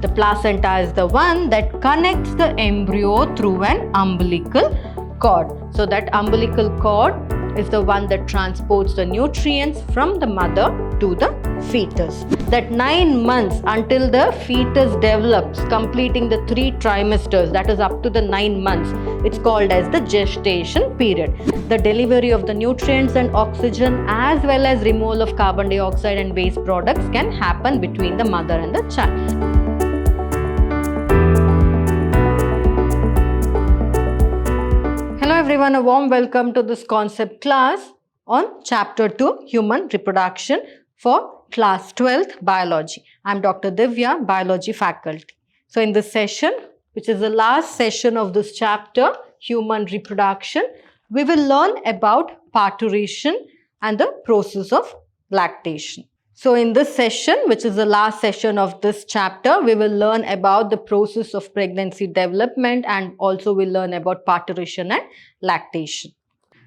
The placenta is the one that connects the embryo through an umbilical cord. So that umbilical cord is the one that transports the nutrients from the mother to the fetus. That 9 months until the fetus develops, completing the 3 trimesters, that is up to the 9 months, it's called as the gestation period. The delivery of the nutrients and oxygen as well as removal of carbon dioxide and waste products can happen between the mother and the child. Hello everyone, a warm welcome to this concept class on Chapter 2, Human Reproduction for Class 12th Biology. I'm Dr. Divya, Biology faculty. So in this session, which is the last session of this chapter, Human Reproduction, we will learn about parturition and the process of lactation. So in this session, which is the last session of this chapter, we will learn about the process of pregnancy development and also we'll learn about parturition and lactation.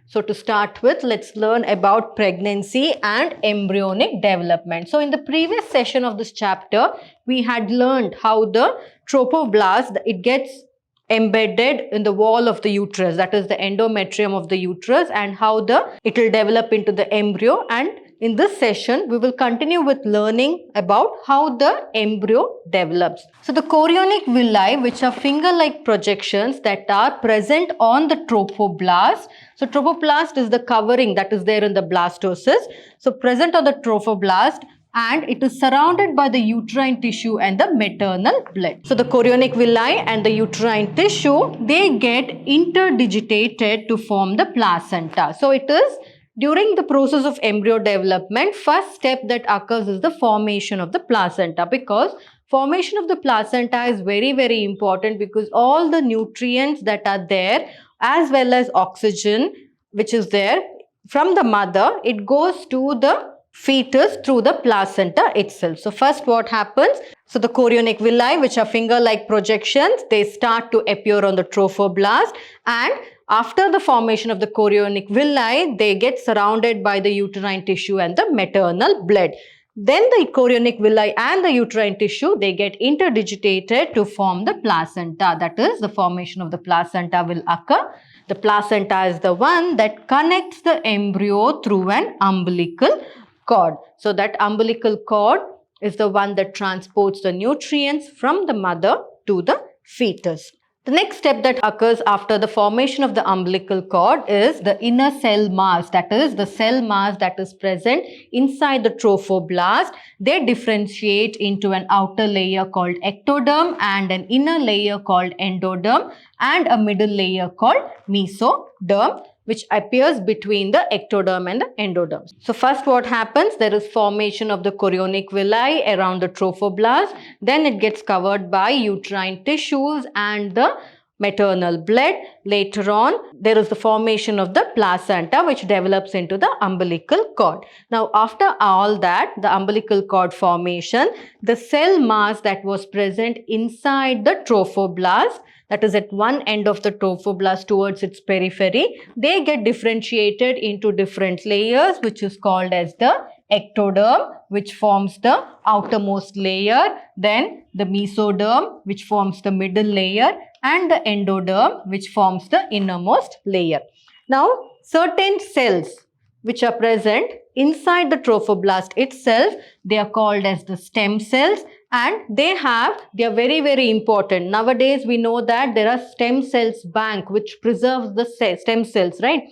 So to start with, let's learn about pregnancy and embryonic development. So in the previous session of this chapter, we had learned how the trophoblast, it gets embedded in the wall of the uterus, that is the endometrium of the uterus, and how it will develop into the embryo. And in this session, we will continue with learning about how the embryo develops. So the chorionic villi, which are finger-like projections that are present on the trophoblast. So trophoblast is the covering that is there in the blastocyst. So present on the trophoblast, and it is surrounded by the uterine tissue and the maternal blood. So the chorionic villi and the uterine tissue, they get interdigitated to form the placenta. So it is during the process of embryo development, first step that occurs is the formation of the placenta, because formation of the placenta is very, very important because all the nutrients that are there as well as oxygen which is there from the mother, it goes to the fetus through the placenta itself. So first what happens? So the chorionic villi, which are finger-like projections, they start to appear on the trophoblast, and after the formation of the chorionic villi, they get surrounded by the uterine tissue and the maternal blood. Then the chorionic villi and the uterine tissue, they get interdigitated to form the placenta. That is, the formation of the placenta will occur. The placenta is the one that connects the embryo through an umbilical cord. So that umbilical cord is the one that transports the nutrients from the mother to the fetus. The next step that occurs after the formation of the umbilical cord is the inner cell mass, that is the cell mass that is present inside the trophoblast. They differentiate into an outer layer called ectoderm and an inner layer called endoderm and a middle layer called mesoderm, which appears between the ectoderm and the endoderm. So first what happens? There is formation of the chorionic villi around the trophoblast. Then it gets covered by uterine tissues and the maternal blood. Later on, there is the formation of the placenta which develops into the umbilical cord. Now after all that, the umbilical cord formation, the cell mass that was present inside the trophoblast, that is at one end of the trophoblast towards its periphery, they get differentiated into different layers which is called as the ectoderm, which forms the outermost layer, then the mesoderm, which forms the middle layer, and the endoderm, which forms the innermost layer. Now certain cells which are present inside the trophoblast itself, they are called as the stem cells, and they are very, very important. Nowadays we know that there are stem cells bank which preserves the stem cells, right?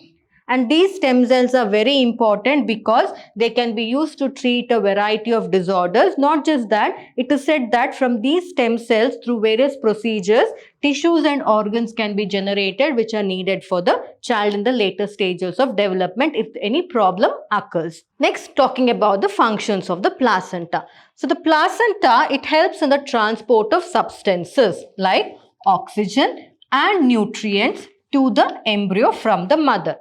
And these stem cells are very important because they can be used to treat a variety of disorders. Not just that, it is said that from these stem cells, through various procedures, tissues and organs can be generated which are needed for the child in the later stages of development if any problem occurs. Next, talking about the functions of the placenta. So the placenta, it helps in the transport of substances like oxygen and nutrients to the embryo from the mother.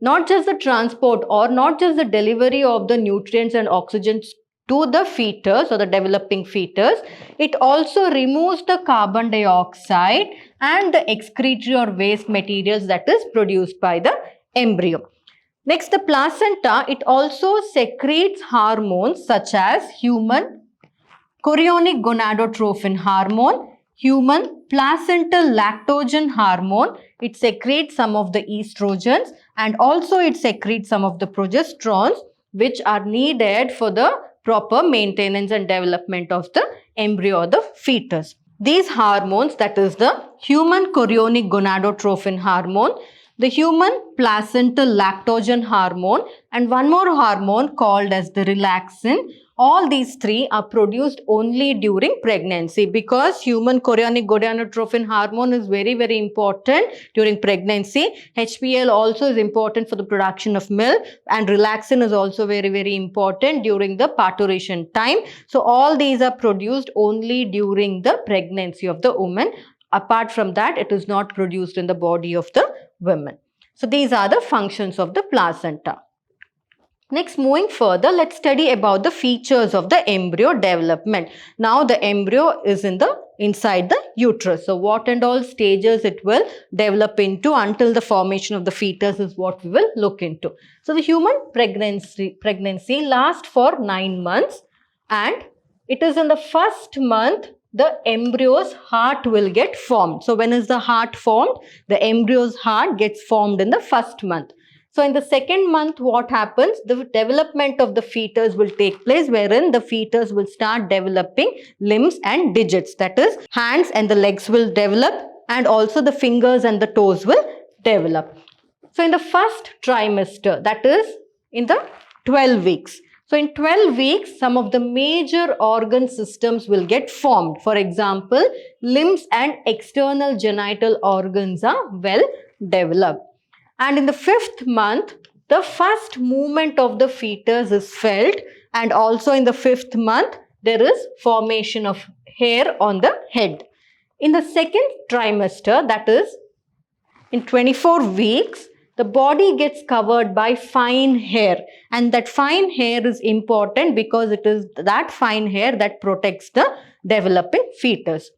Not just the transport or not just the delivery of the nutrients and oxygen to the fetus or the developing fetus, it also removes the carbon dioxide and the excretory or waste materials that is produced by the embryo. Next, the placenta, it also secretes hormones such as human chorionic gonadotrophin hormone, human placental lactogen hormone. It secretes some of the estrogens and also it secretes some of the progesterones which are needed for the proper maintenance and development of the embryo or the fetus. These hormones, that is the human chorionic gonadotrophin hormone, the human placental lactogen hormone, and one more hormone called as the relaxin. All these three are produced only during pregnancy because human chorionic gonadotrophin hormone is very, very important during pregnancy. HPL also is important for the production of milk, and relaxin is also very, very important during the parturition time. So all these are produced only during the pregnancy of the woman. Apart from that, it is not produced in the body of the women. So these are the functions of the placenta. Next, moving further, let's study about the features of the embryo development. Now the embryo is inside the uterus. So what and all stages it will develop into until the formation of the fetus is what we will look into. So the human pregnancy lasts for 9 months, and it is in the first month the embryo's heart will get formed. So when is the heart formed? The embryo's heart gets formed in the first month. So in the second month, what happens? The development of the fetus will take place, wherein the fetus will start developing limbs and digits. That is, hands and the legs will develop, and also the fingers and the toes will develop. So in the first trimester, that is in the 12 weeks. So in 12 weeks, some of the major organ systems will get formed. For example, limbs and external genital organs are well developed. And in the 5th month, the first movement of the fetus is felt, and also in the 5th month, there is formation of hair on the head. In the second trimester, that is in 24 weeks, the body gets covered by fine hair, and that fine hair is important because it is that fine hair that protects the developing fetus.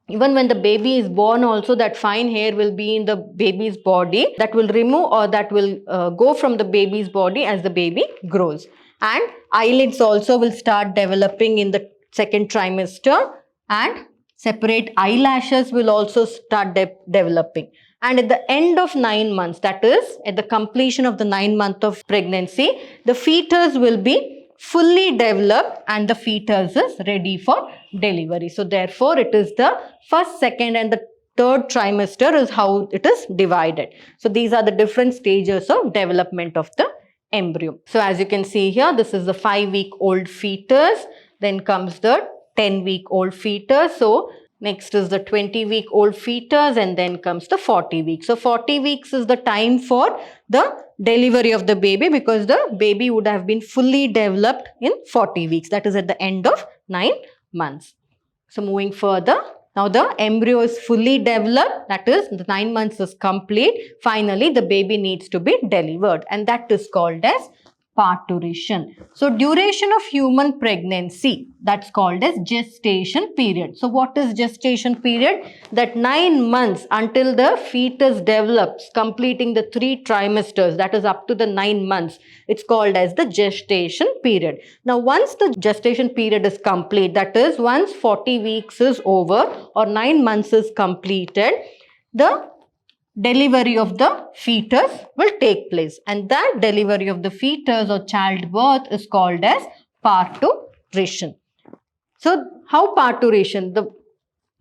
Even when the baby is born also, that fine hair will be in the baby's body that will remove or that will go from the baby's body as the baby grows. And eyelids also will start developing in the second trimester, and separate eyelashes will also start developing. And at the end of 9 months, that is at the completion of the 9 month of pregnancy, the fetus will be fully developed and the fetus is ready for delivery. So therefore, it is the first, second and the third trimester is how it is divided. So these are the different stages of development of the embryo. So as you can see here, this is the 5-week-old fetus. Then comes the 10-week-old fetus. So next is the 20-week-old fetus, and then comes the 40 weeks. So 40 weeks is the time for the delivery of the baby, because the baby would have been fully developed in 40 weeks. That is at the end of 9 months. So moving further, now the embryo is fully developed, that is the 9 months is complete. Finally, the baby needs to be delivered, and that is called as parturition. So duration of human pregnancy, that's called as gestation period. So what is gestation period? That 9 months until the fetus develops, completing the 3 trimesters, that is up to the 9 months. It's called as the gestation period. Now once the gestation period is complete, that is once 40 weeks is over or 9 months is completed, the delivery of the fetus will take place, and that delivery of the fetus or childbirth is called as parturition. So how parturition? The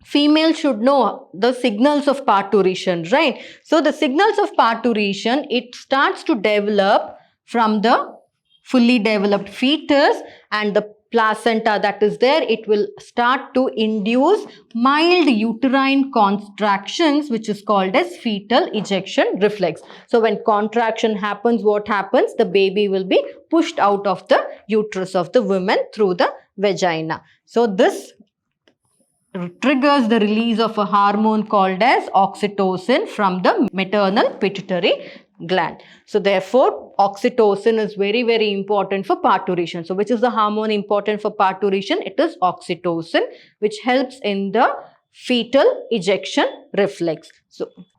female should know the signals of parturition, right? So the signals of parturition, it starts to develop from the fully developed fetus, and the placenta that is there, it will start to induce mild uterine contractions, which is called as fetal ejection reflex. So when contraction happens, what happens? The baby will be pushed out of the uterus of the woman through the vagina. So this triggers the release of a hormone called as oxytocin from the maternal pituitary gland. So therefore, oxytocin is very, very important for parturition. So which is the hormone important for parturition? It is oxytocin, which helps in the fetal ejection reflex.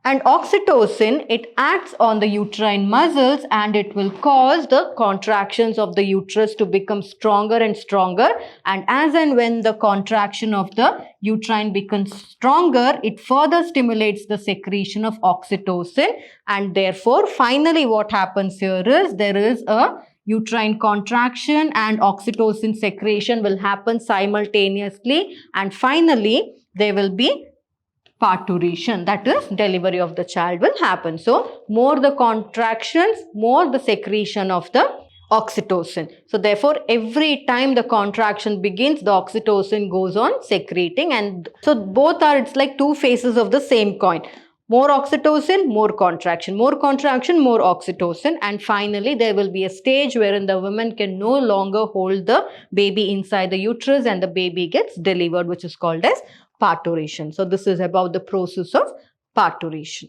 And oxytocin, it acts on the uterine muscles and it will cause the contractions of the uterus to become stronger and stronger. And as and when the contraction of the uterine becomes stronger, it further stimulates the secretion of oxytocin. And therefore, finally what happens here is there is a uterine contraction and oxytocin secretion will happen simultaneously. And finally, there will be parturition, that is delivery of the child will happen. So more the contractions, more the secretion of the oxytocin. So therefore every time the contraction begins, the oxytocin goes on secreting, and so both are, it's like two faces of the same coin. More oxytocin, more contraction, more oxytocin, and finally there will be a stage wherein the woman can no longer hold the baby inside the uterus and the baby gets delivered, which is called as parturition. So this is about the process of parturition.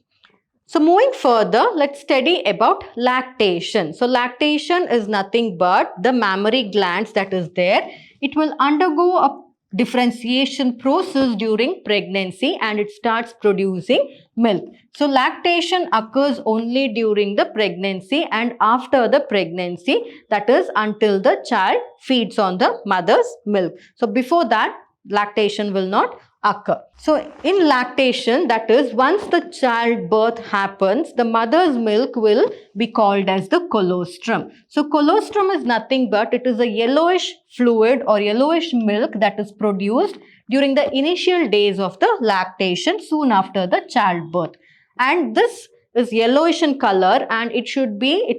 So moving further, let's study about lactation. So lactation is nothing but the mammary glands that is there. It will undergo a differentiation process during pregnancy and it starts producing milk. So lactation occurs only during the pregnancy and after the pregnancy, that is until the child feeds on the mother's milk. So before that, lactation will not occur. So in lactation, that is once the childbirth happens, the mother's milk will be called as the colostrum. So colostrum is nothing but it is a yellowish fluid or yellowish milk that is produced during the initial days of the lactation soon after the childbirth. And this is yellowish in color and it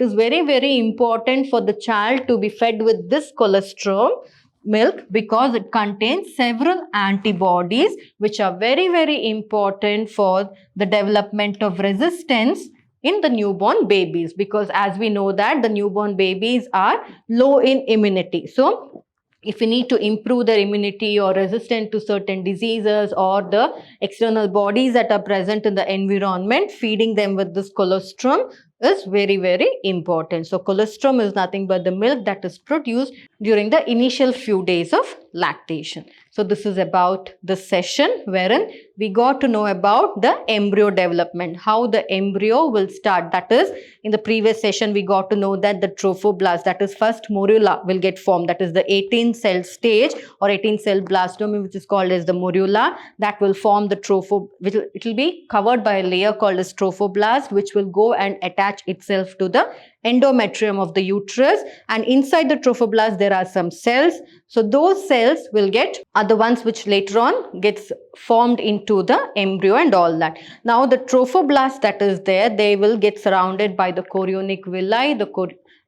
is very, very important for the child to be fed with this colostrum milk because it contains several antibodies which are very, very important for the development of resistance in the newborn babies, because as we know that the newborn babies are low in immunity. So if we need to improve their immunity or resistant to certain diseases or the external bodies that are present in the environment, feeding them with this colostrum is very, very important. So colostrum is nothing but the milk that is produced during the initial few days of lactation. So this is about the session wherein we got to know about the embryo development, how the embryo will start. That is, in the previous session we got to know that the trophoblast, that is first morula, will get formed. That is the 18 cell stage or 18 cell blastome, which is called as the morula, that will form the it will be covered by a layer called as trophoblast, which will go and attach itself to the endometrium of the uterus, and inside the trophoblast there are some cells. So those cells are the ones which later on gets formed into the embryo and all that. Now the trophoblast that is there, they will get surrounded by the chorionic villi,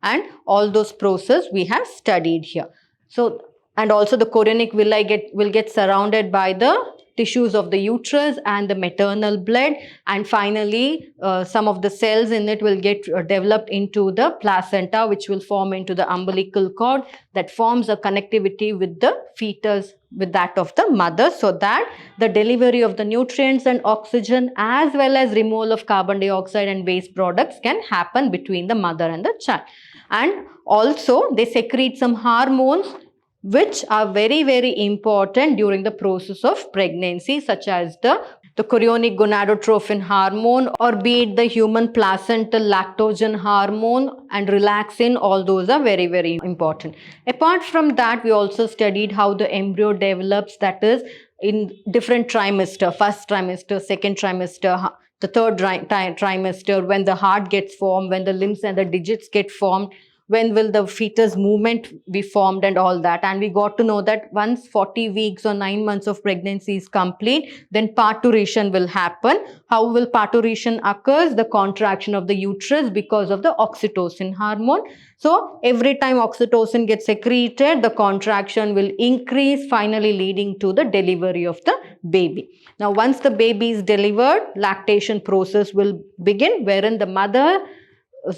and all those processes we have studied here. So, and also the chorionic villi will get surrounded by the tissues of the uterus and the maternal blood, and finally some of the cells in it will get developed into the placenta, which will form into the umbilical cord that forms a connectivity with the fetus with that of the mother, so that the delivery of the nutrients and oxygen as well as removal of carbon dioxide and waste products can happen between the mother and the child. And also they secrete some hormones which are very, very important during the process of pregnancy, such as the chorionic gonadotrophin hormone, or be it the human placental lactogen hormone and relaxin. All those are very, very important. Apart from that, we also studied how the embryo develops, that is in different trimester, first trimester, second trimester, the third trimester, when the heart gets formed, when the limbs and the digits get formed, when will the fetus movement be formed and all that. And we got to know that once 40 weeks or 9 months of pregnancy is complete, then parturition will happen. How will parturition occur? The contraction of the uterus because of the oxytocin hormone. So every time oxytocin gets secreted, the contraction will increase, finally leading to the delivery of the baby. Now once the baby is delivered, lactation process will begin, wherein the mother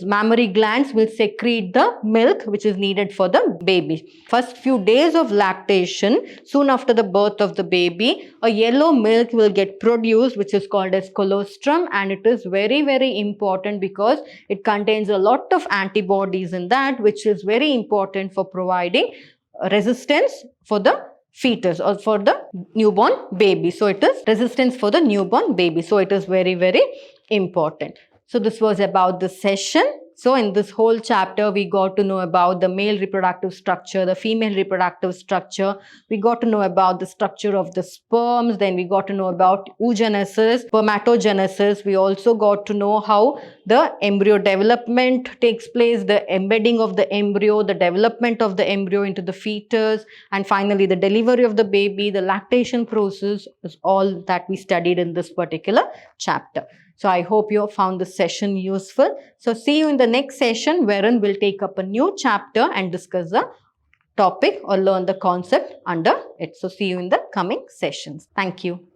mammary glands will secrete the milk which is needed for the baby. First few days of lactation, soon after the birth of the baby, a yellow milk will get produced which is called as colostrum, and it is very, very important because it contains a lot of antibodies in that, which is very important for providing resistance for the fetus or for the newborn baby. So it is resistance for the newborn baby. So it is very, very important. So this was about the session. So in this whole chapter, we got to know about the male reproductive structure, the female reproductive structure. We got to know about the structure of the sperms. Then we got to know about oogenesis, spermatogenesis. We also got to know how the embryo development takes place, the embedding of the embryo, the development of the embryo into the fetus, and finally the delivery of the baby, the lactation process is all that we studied in this particular chapter. So I hope you found this session useful. So see you in the next session wherein we'll take up a new chapter and discuss the topic or learn the concept under it. So see you in the coming sessions. Thank you.